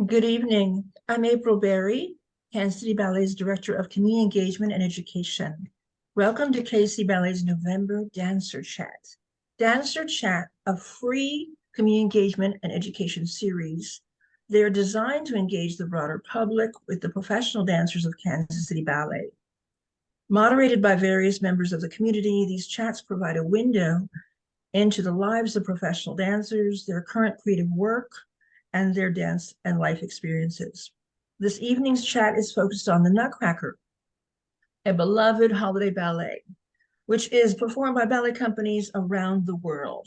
Good evening. I'm April Berry, Kansas City Ballet's Director of Community Engagement and Education. Welcome to KC Ballet's November Dancer Chat. Dancer Chat, a free community engagement and education series. They're designed to engage the broader public with the professional dancers of Kansas City Ballet. Moderated by various members of the community, these chats provide a window into the lives of professional dancers, their current creative work, and their dance and life experiences. This evening's chat is focused on the Nutcracker, a beloved holiday ballet, which is performed by ballet companies around the world.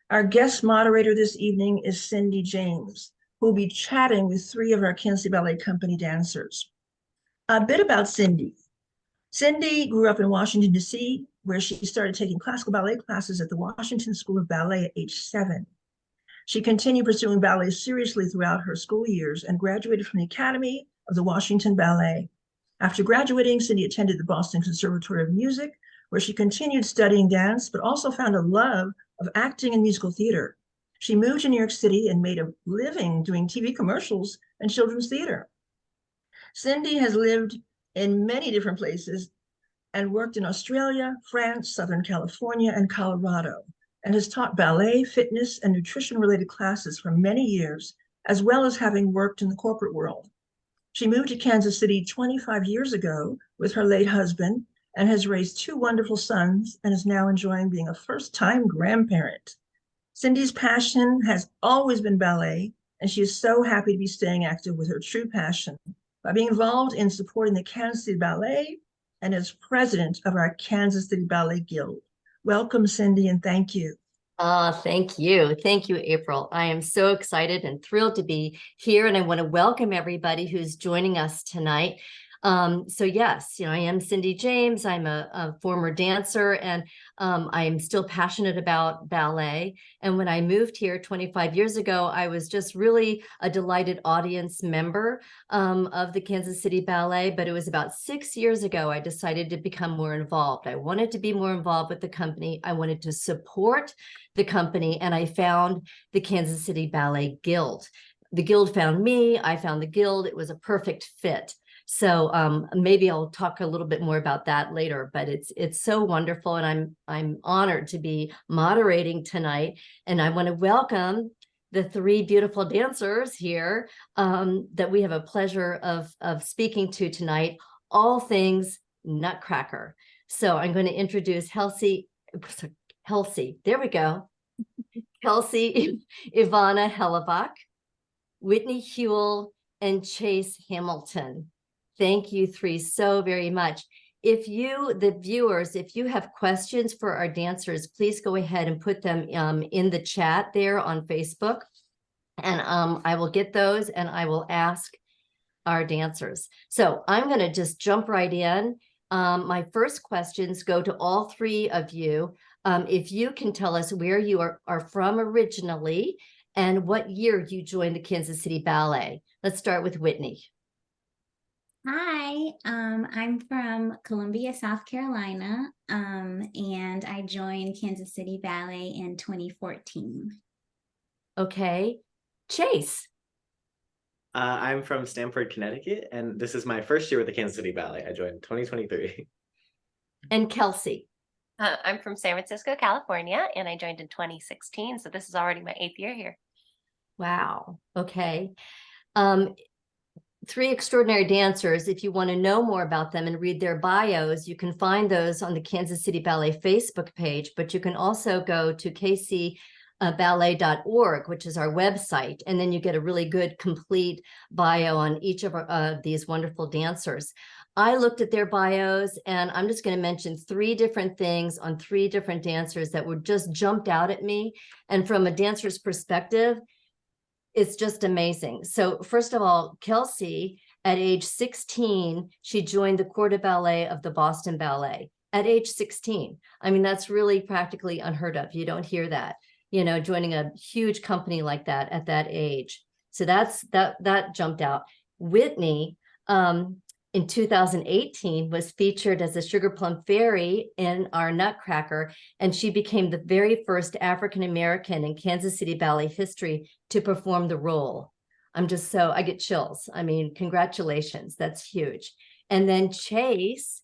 Our guest moderator this evening is Cindy James, who will be chatting with three of our Kansas City Ballet Company dancers. A bit about Cindy. Cindy grew up in Washington, D.C., where she started taking classical ballet classes at the Washington School of Ballet at age 7. She continued pursuing ballet seriously throughout her school years and graduated from the Academy of the Washington Ballet. After graduating, Cindy attended the Boston Conservatory of Music, where she continued studying dance, but also found a love of acting and musical theater. She moved to New York City and made a living doing TV commercials and children's theater. Cindy has lived in many different places and worked in Australia, France, Southern California, and Colorado, and has taught ballet, fitness, and nutrition-related classes for many years, as well as having worked in the corporate world. She moved to Kansas City 25 years ago with her late husband and has raised two wonderful sons and is now enjoying being a first-time grandparent. Cindy's passion has always been ballet, and she is so happy to be staying active with her true passion by being involved in supporting the Kansas City Ballet and as president of our Kansas City Ballet Guild. Welcome, Cindy, and thank you. Thank you. Thank you, April. I am so excited and thrilled to be here, and I want to welcome everybody who's joining us tonight. So yes, I am Cindy James. I'm a former dancer, and I am still passionate about ballet. And when I moved here 25 years ago, I was just really a delighted audience member of the Kansas City Ballet. But it was about 6 years ago, I decided to become more involved. I wanted to be more involved with the company. I wanted to support the company, and I found the Kansas City Ballet Guild. The Guild found me. I found the Guild. It was a perfect fit. So maybe I'll talk a little bit more about that later, but it's so wonderful, and I'm honored to be moderating tonight. And I want to welcome the three beautiful dancers here that we have a pleasure of speaking to tonight, all things Nutcracker. So I'm going to introduce Kelsey, there we go. Kelsey Ivana Hellebuck, Whitney Hewell, and Chase Hamilton. Thank you three so very much. If you, the viewers, if you have questions for our dancers, please go ahead and put them in the chat there on Facebook. And I will get those and I will ask our dancers. So I'm going to just jump right in. My first questions go to all three of you. If you can tell us where you are from originally and what year you joined the Kansas City Ballet. Let's start with Whitney. Hi, I'm from Columbia, South Carolina, and I joined Kansas City Ballet in 2014. Okay. Chase. I'm from Stamford, Connecticut, and this is my first year with the Kansas City Ballet. I joined in 2023. And Kelsey. I'm from San Francisco, California, and I joined in 2016, so this is already my 8th year here. Wow. Okay. Three extraordinary dancers. If you want to know more about them and read their bios, you can find those on the Kansas City Ballet Facebook page, but you can also go to kcballet.org, which is our website, and then you get a really good complete bio on each of these wonderful dancers. I looked at their bios, and I'm just going to mention three different things on three different dancers that were just jumped out at me. And from a dancer's perspective, it's just amazing. So first of all, Kelsey, at age 16, she joined the Corps de Ballet of the Boston Ballet at age 16. I mean, that's really practically unheard of. You don't hear that, joining a huge company like that at that age. So that jumped out. Whitney, in 2018 was featured as a Sugar Plum Fairy in our Nutcracker, and she became the very first African-American in Kansas City Ballet history to perform the role. I get chills. I mean, congratulations. That's huge. And then Chase,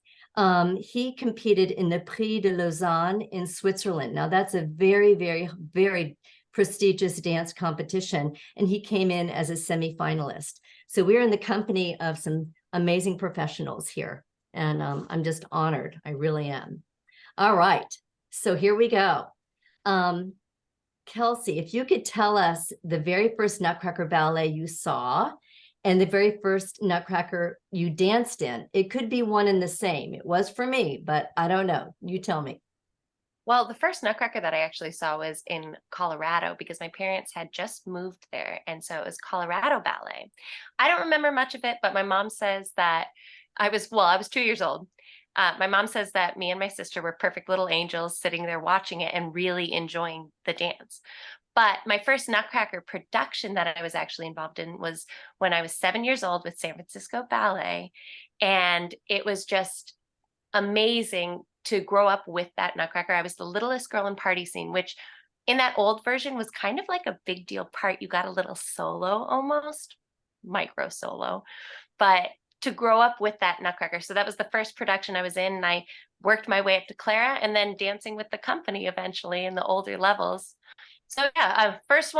he competed in the Prix de Lausanne in Switzerland. Now that's a very, very, very prestigious dance competition. And he came in as a semifinalist. So we're in the company of some amazing professionals here. And I'm just honored. I really am. All right. So here we go. Kelsey, if you could tell us the very first Nutcracker ballet you saw and the very first Nutcracker you danced in, it could be one and the same. It was for me, but I don't know. You tell me. Well, the first Nutcracker that I actually saw was in Colorado because my parents had just moved there. And so it was Colorado Ballet. I don't remember much of it, but my mom says that I was 2 years old. My mom says that me and my sister were perfect little angels sitting there watching it and really enjoying the dance. But my first Nutcracker production that I was actually involved in was when I was 7 years old with San Francisco Ballet. And it was just amazing to grow up with that Nutcracker. I was the littlest girl in Party Scene, which in that old version was kind of like a big deal part. You got a little solo almost, micro solo. But to grow up with that Nutcracker. So that was the first production I was in, and I worked my way up to Clara and then dancing with the company eventually in the older levels. So yeah, first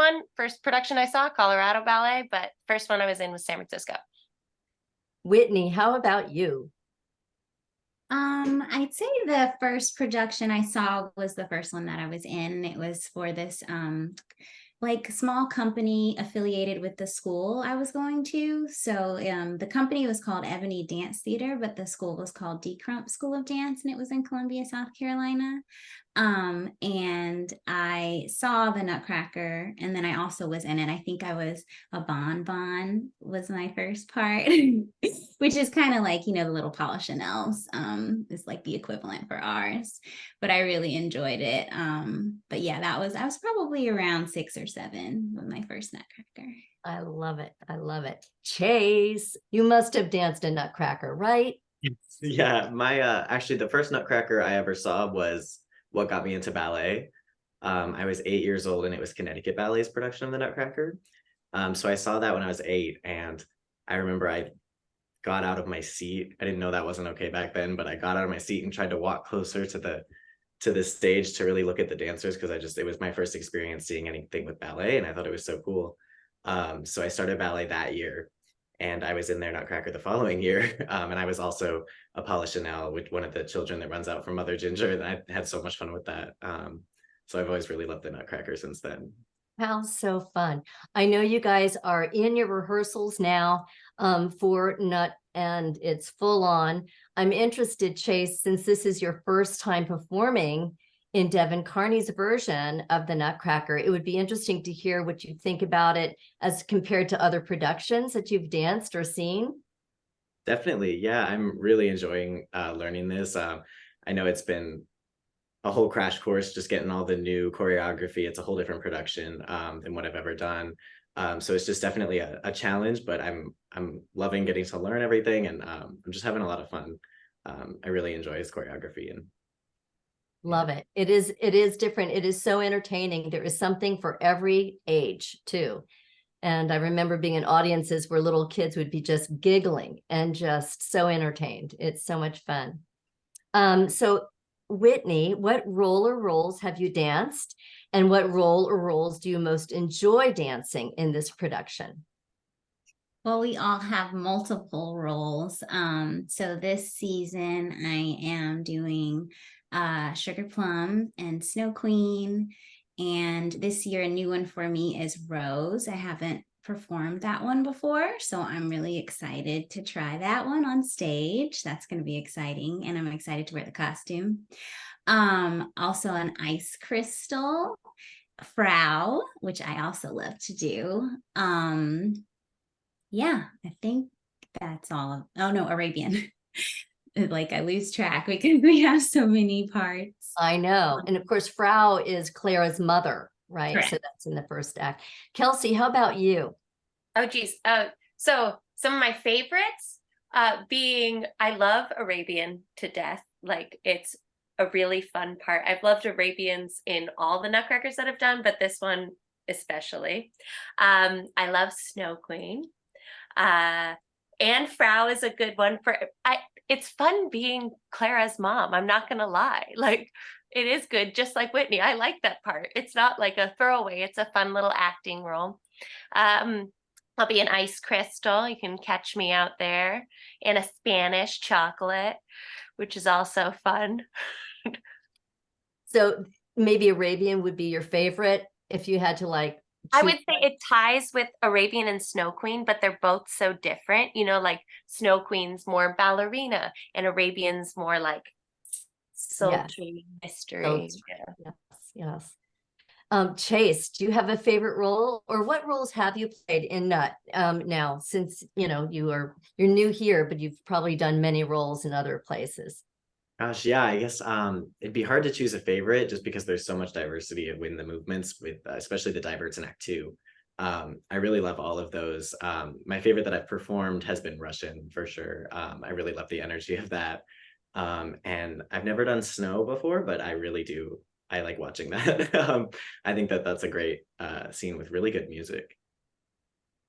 production I saw, Colorado Ballet, but first one I was in was San Francisco. Whitney, how about you? I'd say the first production I saw was the first one that I was in. It was for this like small company affiliated with the school I was going to. So the company was called Ebony Dance Theater, but the school was called D Crump School of Dance, and it was in Columbia, South Carolina. And I saw the Nutcracker, and then I also was in it. I think I was a bonbon was my first part, which is kind of like, the little polishing elves. Is like the equivalent for ours, but I really enjoyed it. But yeah, I was probably around 6 or 7 with my first Nutcracker. I love it. I love it. Chase, you must have danced a Nutcracker, right? Yeah, my actually the first Nutcracker I ever saw was what got me into ballet. I was 8 years old, and it was Connecticut Ballet's production of the Nutcracker. So I saw that when I was 8, and I remember I got out of my seat. I didn't know that wasn't okay back then, but I got out of my seat and tried to walk closer to the stage to really look at the dancers, because it was my first experience seeing anything with ballet, and I thought it was so cool. So I started ballet that year, and I was in their Nutcracker the following year. And I was also a Polichinelle with one of the children that runs out from Mother Ginger, and I had so much fun with that. So I've always really loved the Nutcracker since then. How so fun. I know you guys are in your rehearsals now for Nut, and it's full on. I'm interested, Chase, since this is your first time performing in Devin Carney's version of the Nutcracker, it would be interesting to hear what you think about it as compared to other productions that you've danced or seen. Definitely. Yeah, I'm really enjoying learning this. I know it's been a whole crash course just getting all the new choreography. It's a whole different production than what I've ever done. So it's just definitely a challenge, but I'm loving getting to learn everything, and I'm just having a lot of fun. I really enjoy his choreography, and Love it. It is different. It is so entertaining. There is something for every age too. And I remember being in audiences where little kids would be just giggling and just so entertained. It's so much fun. So Whitney, what role or roles have you danced? And what role or roles do you most enjoy dancing in this production? Well, we all have multiple roles. So this season I am doing Sugar Plum and Snow Queen. And this year, a new one for me is Rose. I haven't performed that one before, so I'm really excited to try that one on stage. That's going to be exciting, and I'm excited to wear the costume. Also an Ice Crystal, Frau, which I also love to do. Yeah, I think that's all. Oh no, Arabian. Like I lose track because we have so many parts. I know. And of course, Frau is Clara's mother, right? Correct. So that's in the first act. Kelsey, how about you? Oh, geez. So some of my favorites being, I love Arabian to death. Like it's a really fun part. I've loved Arabians in all the Nutcrackers that I've done, but this one especially. I love Snow Queen. And Frau is a good one for it's fun being Clara's mom. I'm not gonna lie. Like it is good, just like Whitney. I like that part. It's not like a throwaway, it's a fun little acting role. I'll be an ice crystal. You can catch me out there, and a Spanish chocolate, which is also fun. So maybe Arabian would be your favorite if you had to like I choose. would say it ties with Arabian and Snow Queen, but they're both so different. You know, like Snow Queen's more ballerina and Arabian's more like sultry mystery. Yeah. Yes, yes. Chase, do you have a favorite role, or what roles have you played in Nut now, since you're new here, but you've probably done many roles in other places? Gosh, yeah, I guess it'd be hard to choose a favorite just because there's so much diversity in the movements with especially the diverts in Act 2. I really love all of those. My favorite that I've performed has been Russian for sure. I really love the energy of that. And I've never done Snow before, but I really do. I like watching that. I think that that's a great scene with really good music.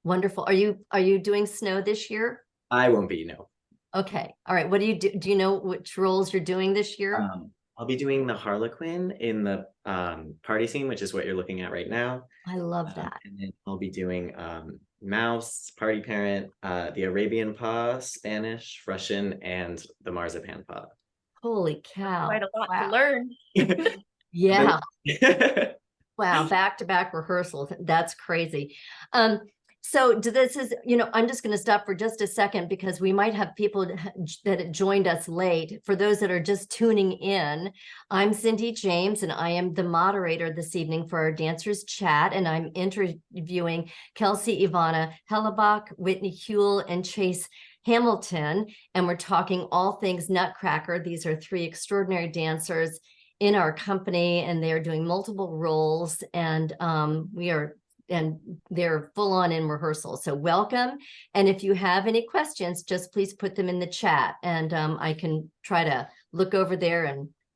Wonderful. Are you doing Snow this year? I won't be, no. Okay. All right. What do you do? Do you know which roles you're doing this year? I'll be doing the Harlequin in the party scene, which is what you're looking at right now. I love that. And then I'll be doing Mouse, Party Parent, the Arabian Paw, Spanish, Russian, and the Marzipan Paw. Holy cow. Quite a lot Wow. to learn. Yeah. Wow. Back-to-back rehearsals. That's crazy. So this is, I'm just going to stop for just a second because we might have people that joined us late. For those that are just tuning in, I'm Cindy James, and I am the moderator this evening for our Dancers Chat, and I'm interviewing Kelsey Ivana Hellebach, Whitney Huell, and Chase Hamilton, and we're talking all things Nutcracker. These are three extraordinary dancers in our company, and they're doing multiple roles, and they're full on in rehearsal. So welcome. And if you have any questions, just please put them in the chat, and I can try to look over there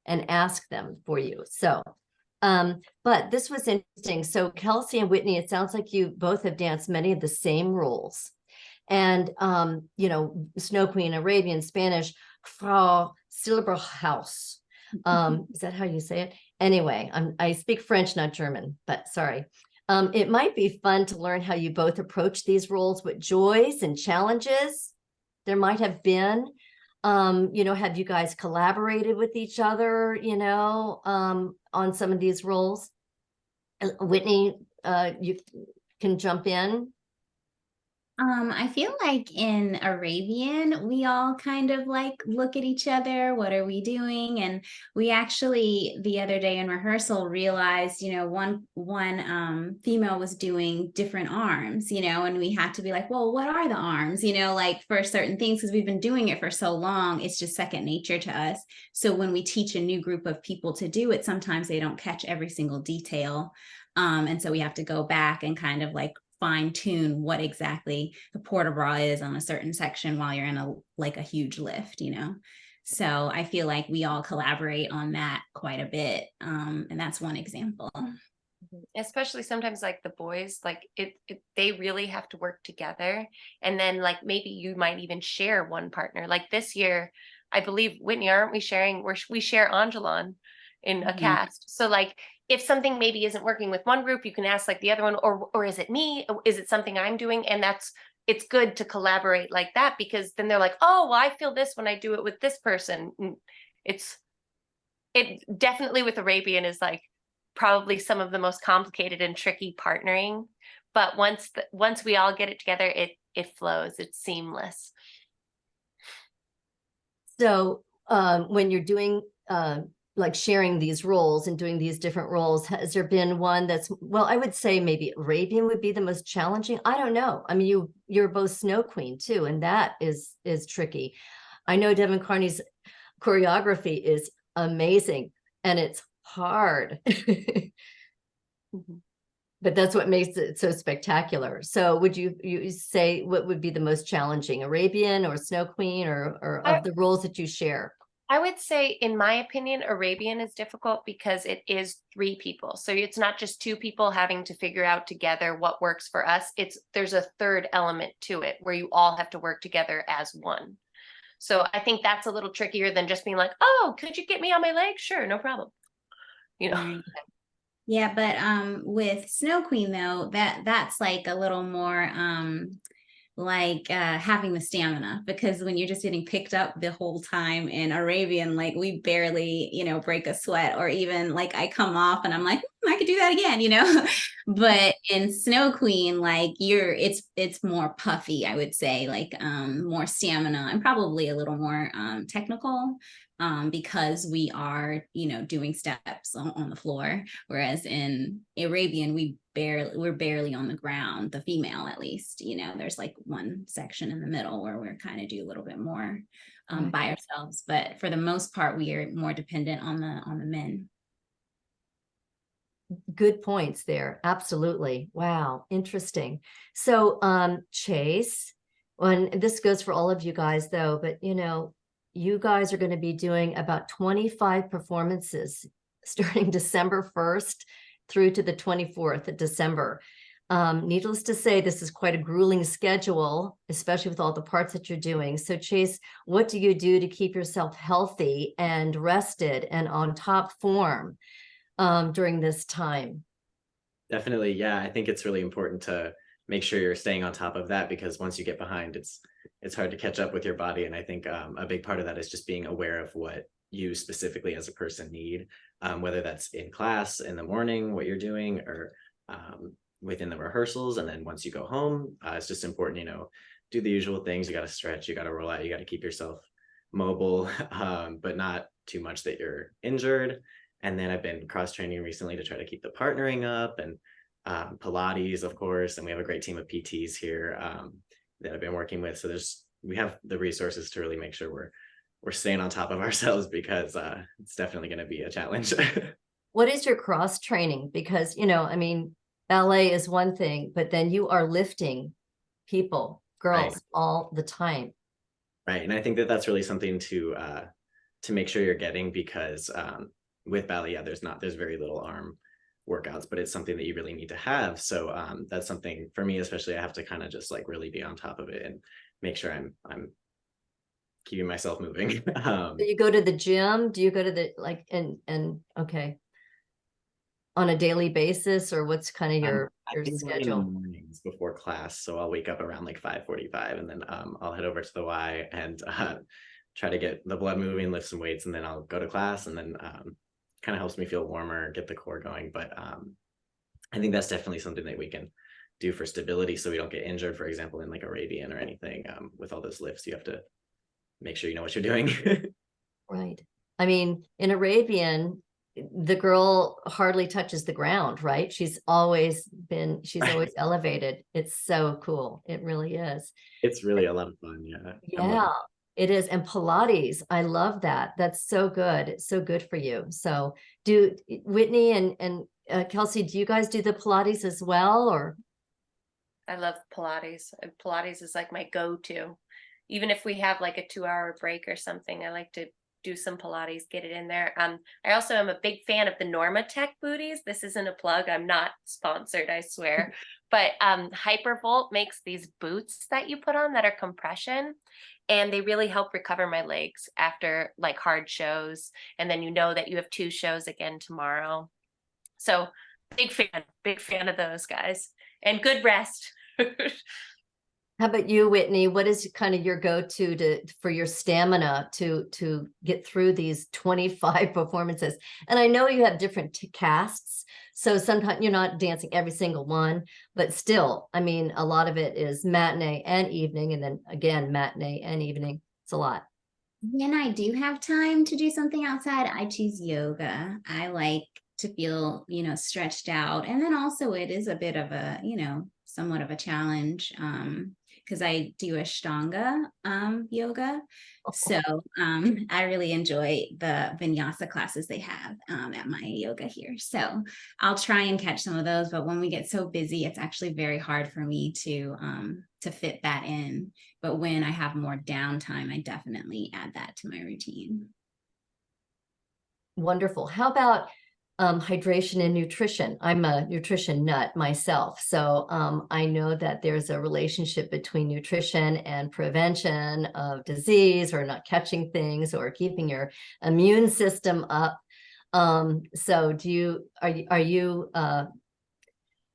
and ask them for you. So, but this was interesting. So Kelsey and Whitney, it sounds like you both have danced many of the same roles. And, Snow Queen, Arabian, Spanish, Frau Silberhaus. Is that how you say it? Anyway, I speak French, not German, but sorry. It might be fun to learn how you both approach these roles with joys and challenges there might have been. Have you guys collaborated with each other, on some of these roles? Whitney, you can jump in. I feel like in Arabian, we all kind of like look at each other. What are we doing? And we actually the other day in rehearsal realized, one female was doing different arms, and we had to be like, well, what are the arms? Like for certain things, because we've been doing it for so long, it's just second nature to us. So when we teach a new group of people to do it, sometimes they don't catch every single detail. And so we have to go back and kind of like fine tune what exactly the port de bras is on a certain section while you're in a huge lift, So I feel like we all collaborate on that quite a bit. And that's one example. Especially sometimes like the boys, like they really have to work together. And then like maybe you might even share one partner. Like this year, I believe, Whitney, aren't we sharing? We share Angelon in a cast. So like if something maybe isn't working with one group, you can ask like the other one, or is it me? Is it something I'm doing? And it's good to collaborate like that, because then they're like, oh, well, I feel this when I do it with this person. It definitely with Arabian is like probably some of the most complicated and tricky partnering. But once we all get it together, it flows. It's seamless. So when you're doing like sharing these roles and doing these different roles, has there been one that's, well, I would say maybe Arabian would be the most challenging. I don't know. I mean, you're both Snow Queen too, and that is tricky. I know Devin Carney's choreography is amazing and it's hard. But that's what makes it so spectacular. So would you say what would be the most challenging, Arabian or Snow Queen, or of the roles that you share? I would say, in my opinion, Arabian is difficult because it is 3 people. So it's not just 2 people having to figure out together what works for us. There's a third element to it where you all have to work together as one. So I think that's a little trickier than just being like, oh, could you get me on my leg? Sure, no problem. You know. Right. Yeah, but with Snow Queen though, that's like a little more like having the stamina, because when you're just getting picked up the whole time in Arabian, like we barely, break a sweat, or even like I come off and I'm like, I could do that again. But in Snow Queen, like it's more puffy, I would say, like more stamina and probably a little more technical, because we are, doing steps on the floor. Whereas in Arabian, we're barely on the ground, the female at least. There's like one section in the middle where we're kind of do a little bit more by ourselves. But for the most part, we are more dependent on the men. Good points there. Absolutely. Wow. Interesting. So, Chase, and this goes for all of you guys though, but you guys are going to be doing about 25 performances starting December 1st through to the 24th of December. Needless to say, this is quite a grueling schedule, especially with all the parts that you're doing. So Chase, what do you do to keep yourself healthy and rested and on top form during this time? Definitely. Yeah. I think it's really important to make sure you're staying on top of that, because once you get behind, it's hard to catch up with your body. And I think a big part of that is just being aware of what you specifically as a person need, whether that's in class in the morning, what you're doing, or within the rehearsals. And then once you go home, it's just important, do the usual things. You got to stretch, you got to roll out, you got to keep yourself mobile, but not too much that you're injured. And then I've been cross training recently to try to keep the partnering up, and Pilates, of course. And we have a great team of PTs here that I've been working with. So we have the resources to really make sure we're staying on top of ourselves, because it's definitely going to be a challenge. What is your cross training? Because, ballet is one thing, but then you are lifting people, girls, Right. all the time. Right. And I think that that's really something to make sure you're getting, because with ballet, yeah, there's very little arm workouts, but it's something that you really need to have. So that's something for me, especially, I have to kind of just like really be on top of it and make sure I'm keeping myself moving. Do you go to the gym? Do you go to the okay, on a daily basis, or what's kind of your I think running in the schedule? mornings before class, so I'll wake up around like 5:45, and then I'll head over to the Y and try to get the blood moving, lift some weights, and then I'll go to class, and then kind of helps me feel warmer, get the core going. But I think that's definitely something that we can do for stability, so we don't get injured, for example, in like Arabian or anything. With all those lifts, you have to make sure you know what you're doing. Right. I mean, in Arabian, the girl hardly touches the ground, right? She's always elevated. It's so cool. It really is. It's really a lot of fun. Yeah. Yeah, it is. And Pilates, I love that. That's so good. It's so good for you. So do Whitney and Kelsey, do you guys do the Pilates as well, or? I love Pilates. Pilates is like my go-to. Even if we have like a 2-hour break or something, I like to do some Pilates, get it in there. I also am a big fan of the Normatec booties. This isn't a plug. I'm not sponsored, I swear. But Hypervolt makes these boots that you put on that are compression, and they really help recover my legs after like hard shows. And then that you have 2 shows again tomorrow. So big fan of those guys, and good rest. How about you, Whitney? What is kind of your go-to for your stamina to get through these 25 performances? And I know you have different casts, so sometimes you're not dancing every single one, but still, I mean, a lot of it is matinee and evening, and then again, matinee and evening. It's a lot. When I do have time to do something outside, I choose yoga. I like to feel, stretched out. And then also it is a bit of a, somewhat of a challenge, because I do Ashtanga yoga. So I really enjoy the vinyasa classes they have at my yoga here. So I'll try and catch some of those, but when we get so busy, it's actually very hard for me to fit that in. But when I have more downtime, I definitely add that to my routine. Wonderful. How about hydration and nutrition? I'm a nutrition nut myself, so I know that there's a relationship between nutrition and prevention of disease, or not catching things, or keeping your immune system up. So are you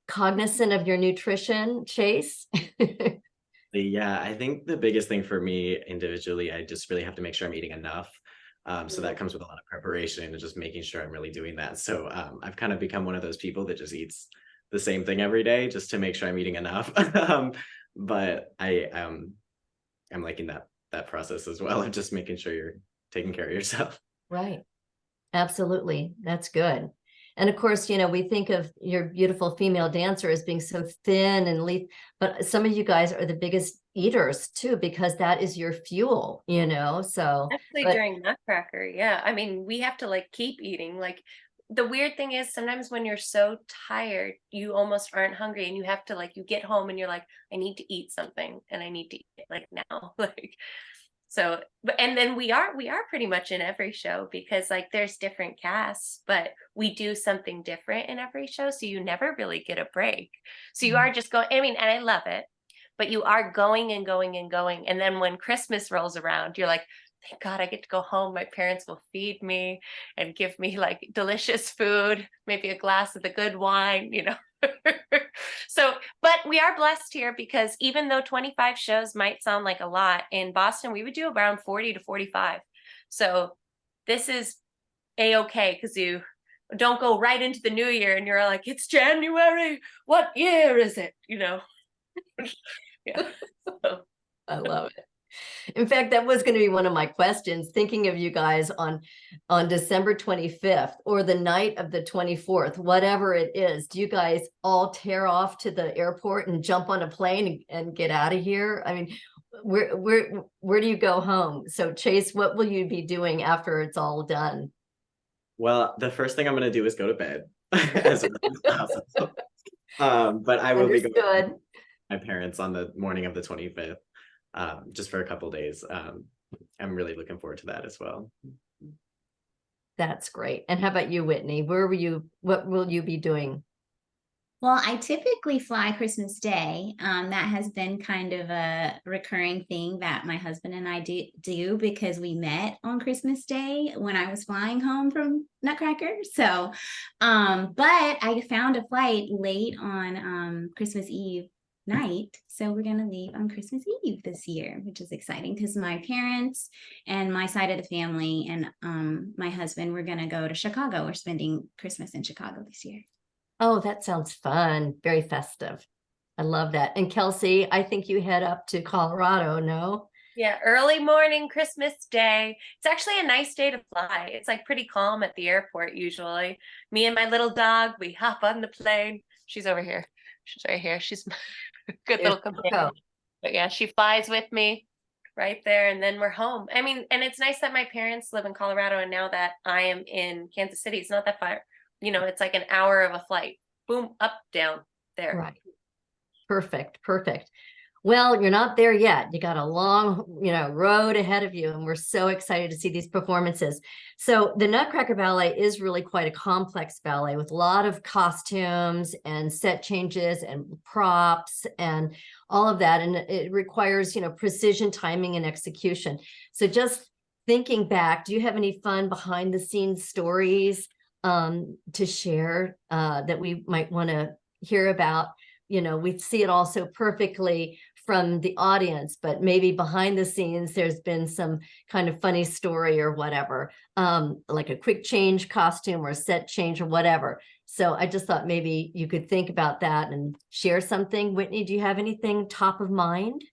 cognizant of your nutrition, Chase? Yeah, I think the biggest thing for me individually, I just really have to make sure I'm eating enough. So that comes with a lot of preparation and just making sure I'm really doing that. So I've kind of become one of those people that just eats the same thing every day just to make sure I'm eating enough. But I'm liking that process as well of just making sure you're taking care of yourself. Right. Absolutely. That's good. And of course, you know, we think of your beautiful female dancer as being so thin and lean, but some of you guys are the biggest eaters too, because that is your fuel, you know, so. Especially But during Nutcracker, yeah. I mean, we have to like keep eating. Like the weird thing is sometimes when you're so tired, you almost aren't hungry and you have to like you get home and you're like, I need to eat something and I need to eat it like now. Like so and then we are pretty much in every show because like there's different casts, but we do something different in every show. So you never really get a break. So you are just going, I mean, and I love it, but you are going and going and going. And then when Christmas rolls around, you're like, thank God I get to go home. My parents will feed me and give me like delicious food, maybe a glass of the good wine, you know. So, but we are blessed here because even though 25 shows might sound like a lot, in Boston, we would do around 40 to 45. So this is a-okay because you don't go right into the new year and you're like, it's January. What year is it? You know? Yeah. So. I love it. In fact, that was going to be one of my questions, thinking of you guys on December 25th or the night of the 24th, whatever it is. Do you guys all tear off to the airport and jump on a plane and get out of here? I mean, where do you go home? So Chase, what will you be doing after it's all done? Well, the first thing I'm going to do is go to bed as early as possible. But I will be going Understood. with my parents on the morning of the 25th, just for a couple days. I'm really looking forward to that as well. That's great. And how about you, Whitney? What will you be doing? Well, I typically fly Christmas Day. That has been kind of a recurring thing that my husband and I do because we met on Christmas Day when I was flying home from Nutcracker. So, but I found a flight late on Christmas Eve night. So we're going to leave on Christmas Eve this year, which is exciting because my parents and my side of the family and my husband, we're going to go to Chicago. We're spending Christmas in Chicago this year. Oh, that sounds fun. Very festive. I love that. And Kelsey, I think you head up to Colorado, no? Yeah, early morning Christmas Day. It's actually a nice day to fly. It's like pretty calm at the airport usually. Me and my little dog, we hop on the plane. She's over here. She's right here. She's my good There's little companion. But yeah, she flies with me right there and then we're home. I mean, and it's nice that my parents live in Colorado and now that I am in Kansas City, it's not that far. You know, it's like an hour of a flight. Boom, up, down, there. Right. Perfect. Perfect. Well, you're not there yet. You got a long, road ahead of you, and we're so excited to see these performances. So the Nutcracker Ballet is really quite a complex ballet with a lot of costumes and set changes and props and all of that. And it requires, precision, timing, and execution. So just thinking back, do you have any fun behind the scenes stories to share that we might want to hear about? We see it all so perfectly from the audience, but maybe behind the scenes, there's been some kind of funny story or whatever, like a quick change costume or set change or whatever. So I just thought maybe you could think about that and share something. Whitney, do you have anything top of mind?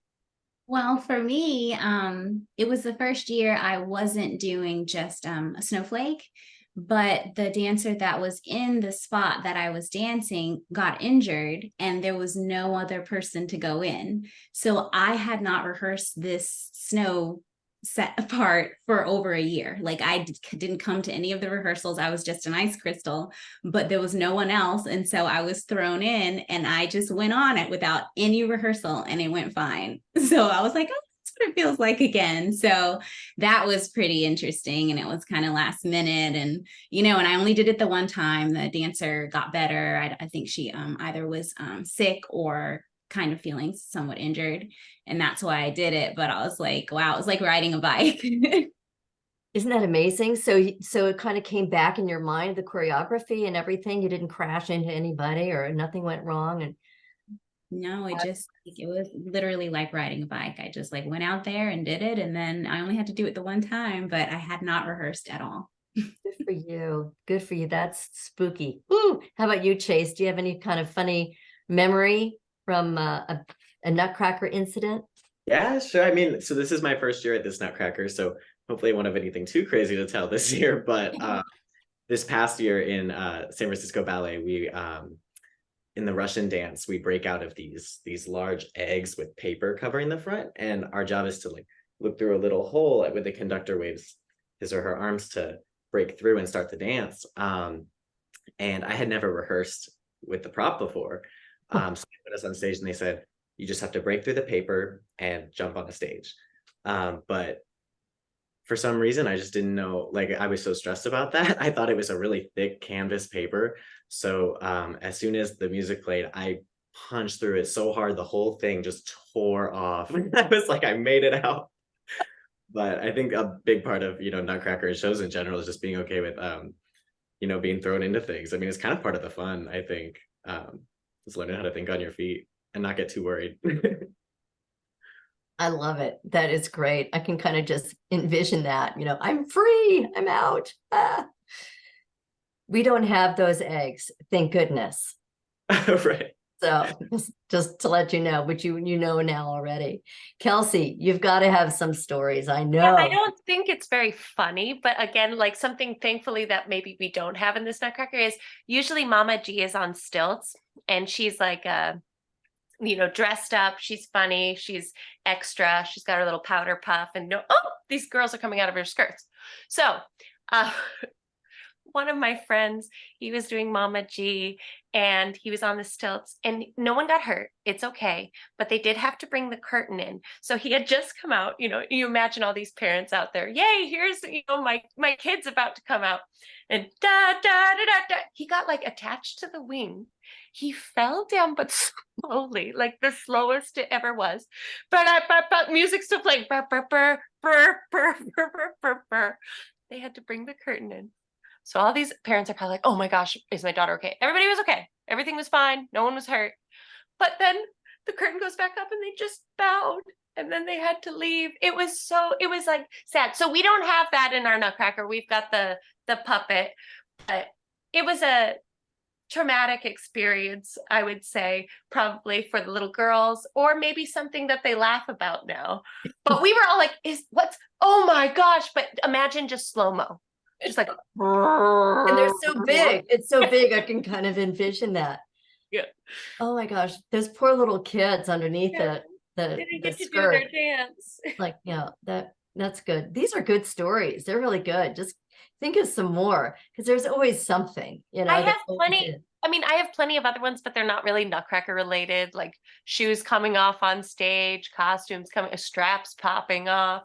Well, for me, it was the first year I wasn't doing just a snowflake. But the dancer that was in the spot that I was dancing got injured and there was no other person to go in. So I had not rehearsed this snow set apart for over a year. Like I didn't come to any of the rehearsals. I was just an ice crystal, but there was no one else. And so I was thrown in and I just went on it without any rehearsal and it went fine. So I was like, oh, it's what it feels like again. So that was pretty interesting. And it was kind of last minute. And, and I only did it the one time. The dancer got better. I think she either was sick or kind of feeling somewhat injured. And that's why I did it. But I was like, wow, it was like riding a bike. Isn't that amazing? So it kind of came back in your mind, the choreography and everything. You didn't crash into anybody or nothing went wrong. And no, it was literally like riding a bike. I just like went out there and did it. And then I only had to do it the one time, but I had not rehearsed at all. good for you. Good for you. That's spooky. Ooh, how about you, Chase? Do you have any kind of funny memory from a Nutcracker incident? Yeah, sure. I mean, so this is my first year at this Nutcracker, so hopefully I won't have anything too crazy to tell this year. But this past year in San Francisco Ballet, we in the Russian dance, we break out of these large eggs with paper covering the front, and our job is to like look through a little hole where the conductor waves his or her arms to break through and start the dance. And I had never rehearsed with the prop before, so they put us on stage and they said, you just have to break through the paper and jump on the stage. But for some reason, I just didn't know, like I was so stressed about that. I thought it was a really thick canvas paper. So as soon as the music played, I punched through it so hard, the whole thing just tore off. I was like, I made it out. But I think a big part of, Nutcracker shows in general is just being okay with, being thrown into things. I mean, it's kind of part of the fun, I think, just learning how to think on your feet and not get too worried. I love it. That is great. I can kind of just envision that, I'm free, I'm out. Ah. We don't have those eggs, thank goodness. Right. So just to let you know, but you know now already. Kelsey, you've got to have some stories. I know. Yeah, I don't think it's very funny, but again, like something thankfully that maybe we don't have in this Nutcracker is usually Mama G is on stilts and she's like dressed up, she's funny, she's extra, she's got her little powder puff and these girls are coming out of her skirts. So one of my friends, he was doing Mama G and he was on the stilts and no one got hurt. It's okay. But they did have to bring the curtain in. So he had just come out, you imagine all these parents out there. Yay, here's, my kid's about to come out. And da, da, da, da, da. He got like attached to the wing. He fell down, but slowly, like the slowest it ever was. But music's still playing. Burr, burr, burr, burr, burr, burr, burr, burr, burr. They had to bring the curtain in. So all these parents are probably like, oh my gosh, is my daughter okay? Everybody was okay. Everything was fine. No one was hurt. But then the curtain goes back up and they just bowed and then they had to leave. It was like sad. So we don't have that in our Nutcracker. We've got the puppet, but it was a traumatic experience, I would say, probably for the little girls, or maybe something that they laugh about now. But we were all like, oh my gosh, but imagine just slow-mo. Just like, and they're so big. It's so big. I can kind of envision that. Yeah. Oh my gosh, those poor little kids underneath Yeah. the Didn't get to do skirt. their dance. Like, that's good. These are good stories. They're really good. Just think of some more because there's always something. I have plenty. I mean, I have plenty of other ones, but they're not really Nutcracker related. Like shoes coming off on stage, costumes coming, straps popping off.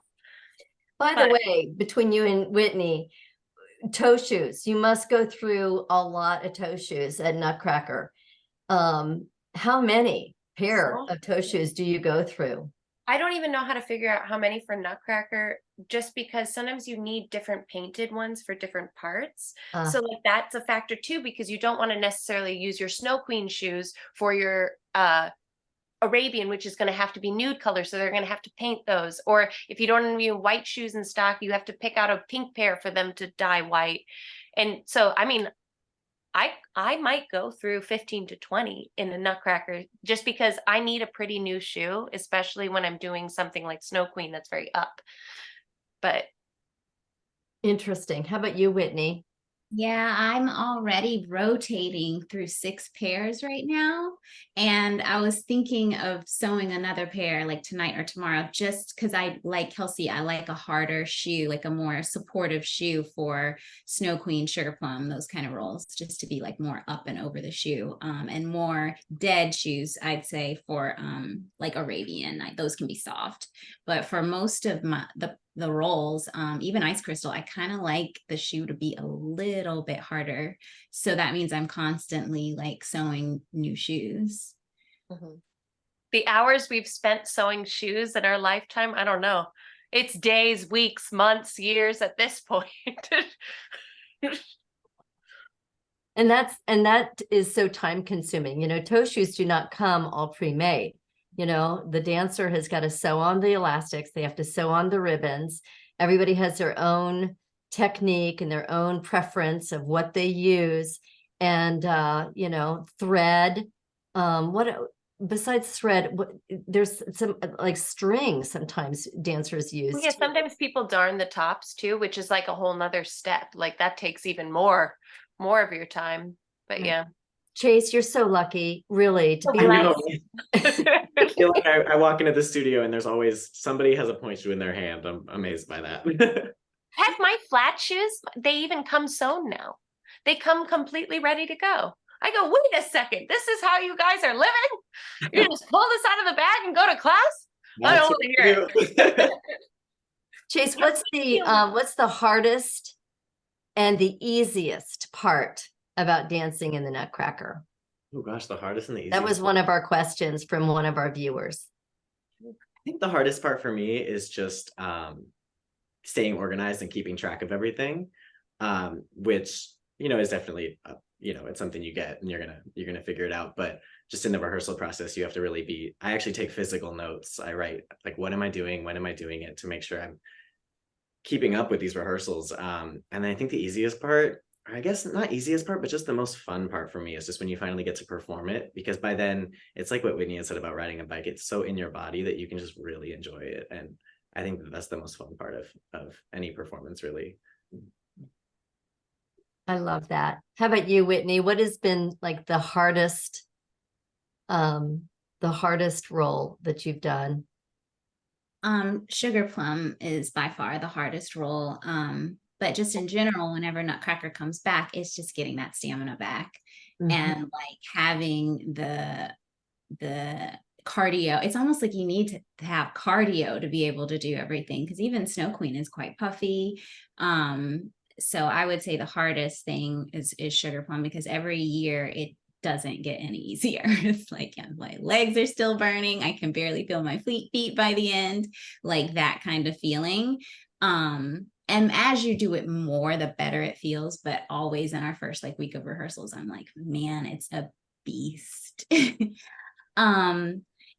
By the way, between you and Whitney, toe shoes. You must go through a lot of toe shoes at Nutcracker. How many pair of toe shoes do you go through? I don't even know how to figure out how many for Nutcracker, just because sometimes you need different painted ones for different parts. So like that's a factor too, because you don't want to necessarily use your Snow Queen shoes for your Arabian, which is going to have to be nude color, so they're going to have to paint those. Or if you don't have white shoes in stock, you have to pick out a pink pair for them to dye white. And so, I mean, I might go through 15 to 20 in a Nutcracker just because I need a pretty new shoe, especially when I'm doing something like Snow Queen that's very up. But interesting. How about you, Whitney? Yeah, I'm already rotating through 6 pairs right now. And I was thinking of sewing another pair like tonight or tomorrow, just because I like Kelsey, I like a harder shoe, like a more supportive shoe for Snow Queen, Sugar Plum, those kind of rolls, just to be like more up and over the shoe. And more dead shoes, I'd say, for like Arabian. Like those can be soft. But for most of the rolls, even Ice Crystal, I kind of like the shoe to be a little bit harder. So that means I'm constantly like sewing new shoes. Mhm. The hours we've spent sewing shoes in our lifetime, I don't know. It's days, weeks, months, years at this point. And that is so time consuming. Toe shoes do not come all pre-made. The dancer has got to sew on the elastics. They have to sew on the ribbons. Everybody has their own technique and their own preference of what they use. And, thread. What besides thread, there's some like string sometimes dancers use. Well, yeah, sometimes people darn the tops too, which is like a whole nother step. Like that takes even more of your time. But yeah. Chase, you're so lucky, really, to be I like. know. I feel like I walk into the studio and there's always somebody has a point shoe in their hand. I'm amazed by that. Heck, my flat shoes, they even come sewn now. They come completely ready to go. I go, wait a second, this is how you guys are living? You just pull this out of the bag and go to class? I don't That's want to hear it. Chase, what's the hardest and the easiest part about dancing in the Nutcracker? Oh gosh, the hardest and the easiest. That was one of our questions from one of our viewers. I think the hardest part for me is just staying organized and keeping track of everything, which is definitely it's something you get and you're gonna figure it out. But just in the rehearsal process, you have to really I actually take physical notes. I write like, what am I doing? When am I doing it, to make sure I'm keeping up with these rehearsals. And I think the easiest part, or I guess not easiest part, but just the most fun part for me, is just when you finally get to perform it, because by then it's like what Whitney had said about riding a bike. It's so in your body that you can just really enjoy it. And I think that's the most fun part of any performance, really. I love that. How about you, Whitney? What has been like the hardest role that you've done? Sugar Plum is by far the hardest role. But just in general, whenever Nutcracker comes back, it's just getting that stamina back. And like having the cardio. It's almost like you need to have cardio to be able to do everything, because even Snow Queen is quite puffy. So I would say the hardest thing is Sugar Plum, because every year it doesn't get any easier. It's like, yeah, my legs are still burning. I can barely feel my feet by the end, like that kind of feeling. And as you do it more, the better it feels. But always in our first like week of rehearsals, I'm like, man, it's a beast.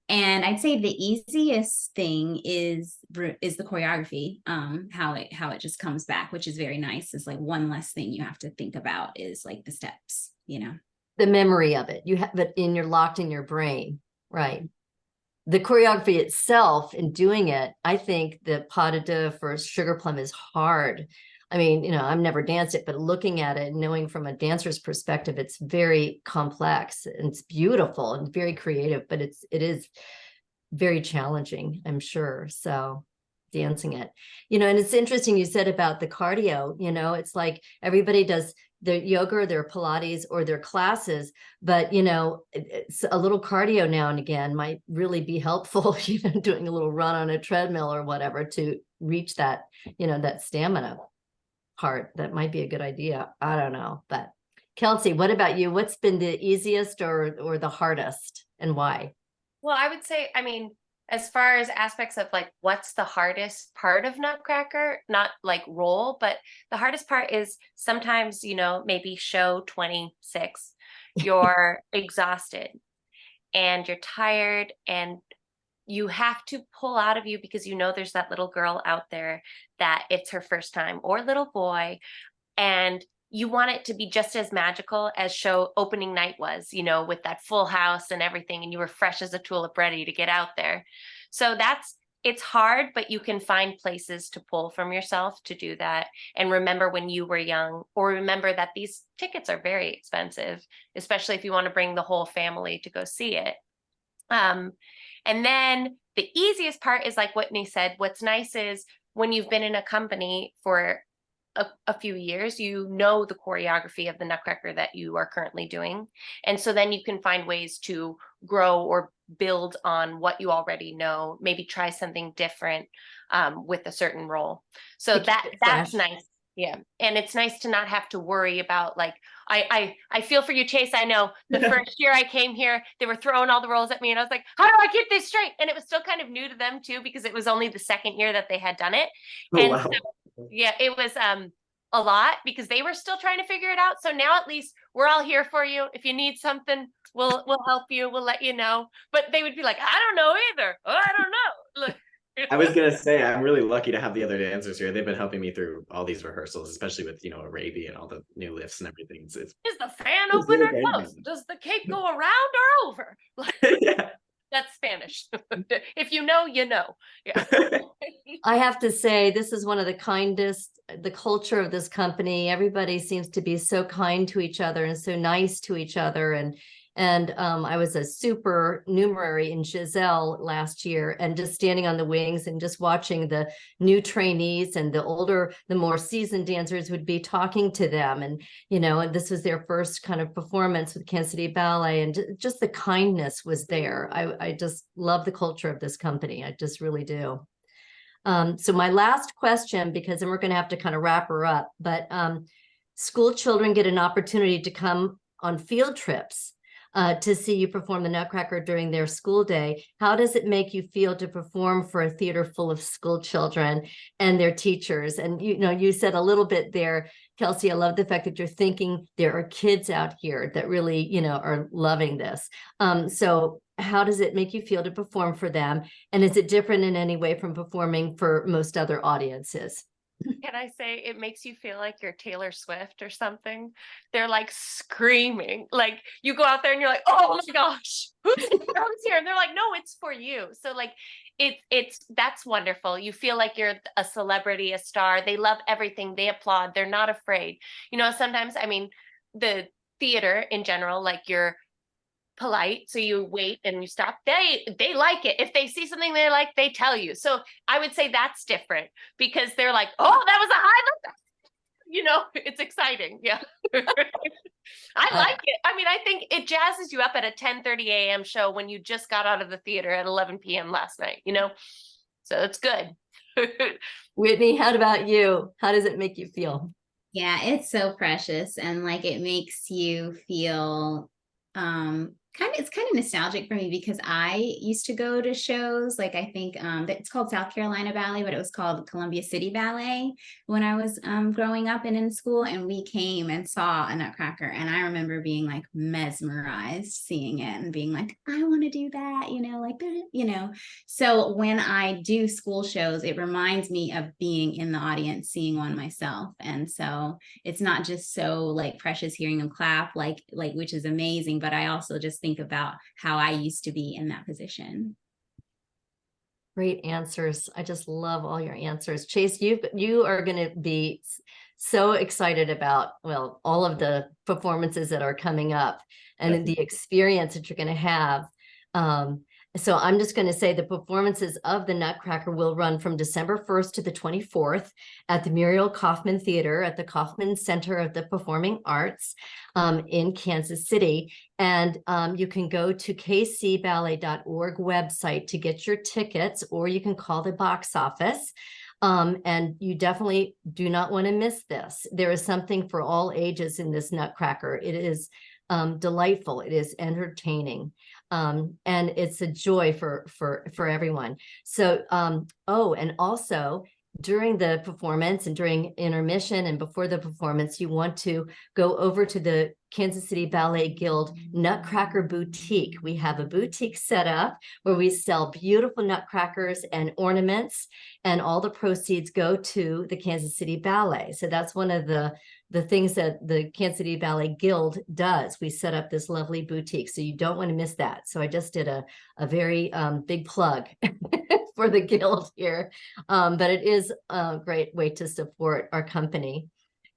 And I'd say the easiest thing is the choreography, how it just comes back, which is very nice. It's like one less thing you have to think about is like the steps, The memory of it. You have it locked in your brain, right? The choreography itself and doing it, I think the pas de deux for Sugar Plum is hard. I mean, I've never danced it, but looking at it, knowing from a dancer's perspective, it's very complex and it's beautiful and very creative, but it is very challenging, I'm sure. So dancing it, and it's interesting you said about the cardio, it's like everybody does their yoga or their Pilates or their classes, but it's a little cardio now and again might really be helpful, doing a little run on a treadmill or whatever to reach that, that stamina part. That might be a good idea. I don't know. But Kelsey, what about you? What's been the easiest or the hardest, and why? Well, I would say, I mean, as far as aspects of like what's the hardest part of Nutcracker, not like role, but the hardest part is sometimes, maybe show 26, you're exhausted and you're tired and you have to pull out of you, because there's that little girl out there that it's her first time, or little boy, and you want it to be just as magical as show opening night was, with that full house and everything, and you were fresh as a tulip ready to get out there. So that's it's hard, but you can find places to pull from yourself to do that. And remember when you were young, or remember that these tickets are very expensive, especially if you want to bring the whole family to go see it. And then the easiest part is like Whitney said, what's nice is when you've been in a company for a few years, you know the choreography of the Nutcracker that you are currently doing. And so then you can find ways to grow or build on what you already know, maybe try something different with a certain role. So that's nice. Yeah. And it's nice to not have to worry about like, I feel for you, Chase. I know the first year I came here, they were throwing all the roles at me and I was like, how do I get this straight? And it was still kind of new to them too, because it was only the second year that they had done it. Oh, And wow. so, yeah, it was a lot because they were still trying to figure it out. So now at least we're all here for you. If you need something, we'll help you. We'll let you know. But they would be like, I don't know either. Oh, I don't know. Look. I was gonna say I'm really lucky to have the other dancers here. They've been helping me through all these rehearsals, especially with Arabi and all the new lifts and everything. It's Is the fan it's open or really closed? great. Does the cake go around or over? Yeah. That's Spanish. If you know, you know. Yeah. I have to say, this is one of the kindest, the culture of this company. Everybody seems to be so kind to each other and so nice to each other. And I was a supernumerary in Giselle last year, and just standing on the wings and just watching the new trainees and the more seasoned dancers would be talking to them. And, and this was their first kind of performance with Kansas City Ballet, and just the kindness was there. I just love the culture of this company. I just really do. So my last question, because then we're going to have to kind of wrap her up, but school children get an opportunity to come on field trips to see you perform the Nutcracker during their school day. How does it make you feel to perform for a theater full of school children and their teachers? And, you said a little bit there, Kelsey, I love the fact that you're thinking there are kids out here that really, are loving this. So how does it make you feel to perform for them? And is it different in any way from performing for most other audiences? Can I say it makes you feel like you're Taylor Swift or something? They're like screaming. Like you go out there and you're like, oh my gosh, who's here? And they're like, no, it's for you. So like that's wonderful. You feel like you're a celebrity, a star. They love everything. They applaud. They're not afraid. Sometimes, the theater in general, like you're polite, so you wait and you stop. They like it. If they see something they like, they tell you. So I would say that's different, because they're like, oh, that was a high note. It's exciting. Yeah. I like it. I think it jazzes you up at a 10:30 a.m. show when you just got out of the theater at 11 p.m. last night, so it's good. Whitney, how about you? How does it make you feel? Yeah, it's so precious, and like it makes you feel it's kind of nostalgic for me, because I used to go to shows, like I think it's called South Carolina Ballet, but it was called Columbia City Ballet when I was growing up and in school, and we came and saw a Nutcracker, and I remember being like mesmerized seeing it and being like, I want to do that, so when I do school shows, it reminds me of being in the audience seeing one myself. And so it's not just so like precious hearing them clap, like which is amazing, but I also just think about how I used to be in that position. Great answers. I just love all your answers. Chase, you are going to be so excited about, all of the performances that are coming up and the experience that you're going to have. So I'm just going to say the performances of the Nutcracker will run from December 1st to the 24th at the Muriel Kaufman Theater at the Kaufman Center of the Performing Arts in Kansas City. And you can go to kcballet.org website to get your tickets, or you can call the box office. And you definitely do not want to miss this. There is something for all ages in this Nutcracker. It is delightful. It is entertaining. And it's a joy for everyone. So, and also during the performance and during intermission and before the performance, you want to go over to the Kansas City Ballet Guild Nutcracker Boutique. We have a boutique set up where we sell beautiful nutcrackers and ornaments, and all the proceeds go to the Kansas City Ballet. So that's one of the things that the Kansas City Ballet Guild does. We set up this lovely boutique, so you don't want to miss that. So I just did a very big plug for the guild here. But it is a great way to support our company.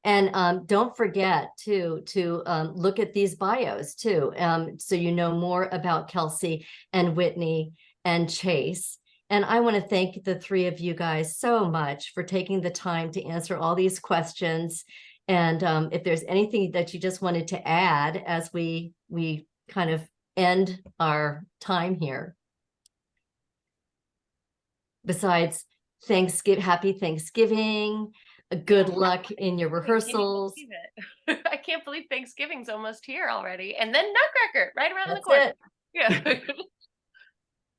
And don't forget to look at these bios too, so you know more about Kelsey and Whitney and Chase. And I want to thank the three of you guys so much for taking the time to answer all these questions. And if there's anything that you just wanted to add as we kind of end our time here, besides happy Thanksgiving, good luck in your rehearsals. I can't believe Thanksgiving's almost here already. And then Nutcracker right around the That's corner. it. Yeah.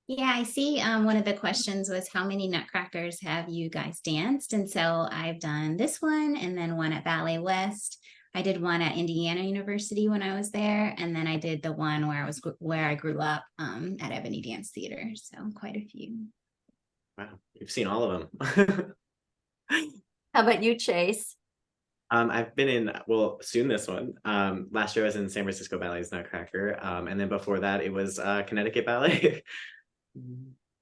Yeah, I see. One of the questions was how many Nutcrackers have you guys danced? And so I've done this one and then one at Ballet West. I did one at Indiana University when I was there, and then I did the one where I grew up at Ebony Dance Theater. So quite a few. Wow, you've seen all of them. How about you, Chase? I've been in, well, soon this one. Last year I was in San Francisco Ballet's Nutcracker. And then before that it was Connecticut Ballet.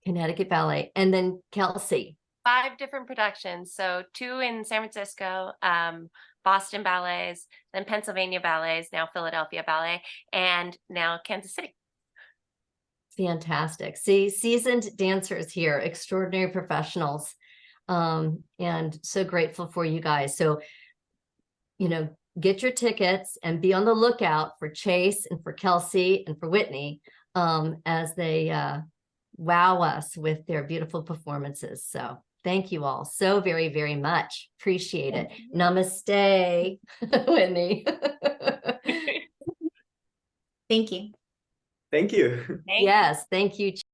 Connecticut Ballet. And then Kelsey. 5 different productions. So 2 in San Francisco, Boston Ballets, then Pennsylvania Ballets, now Philadelphia Ballet, and now Kansas City. Fantastic. See, seasoned dancers here, extraordinary professionals. And so grateful for you guys. So, get your tickets and be on the lookout for Chase and for Kelsey and for Whitney as they wow us with their beautiful performances. So thank you all so very, very much. Appreciate it. Namaste, Whitney. Thank you. Thank you. Thank you. Yes, thank you.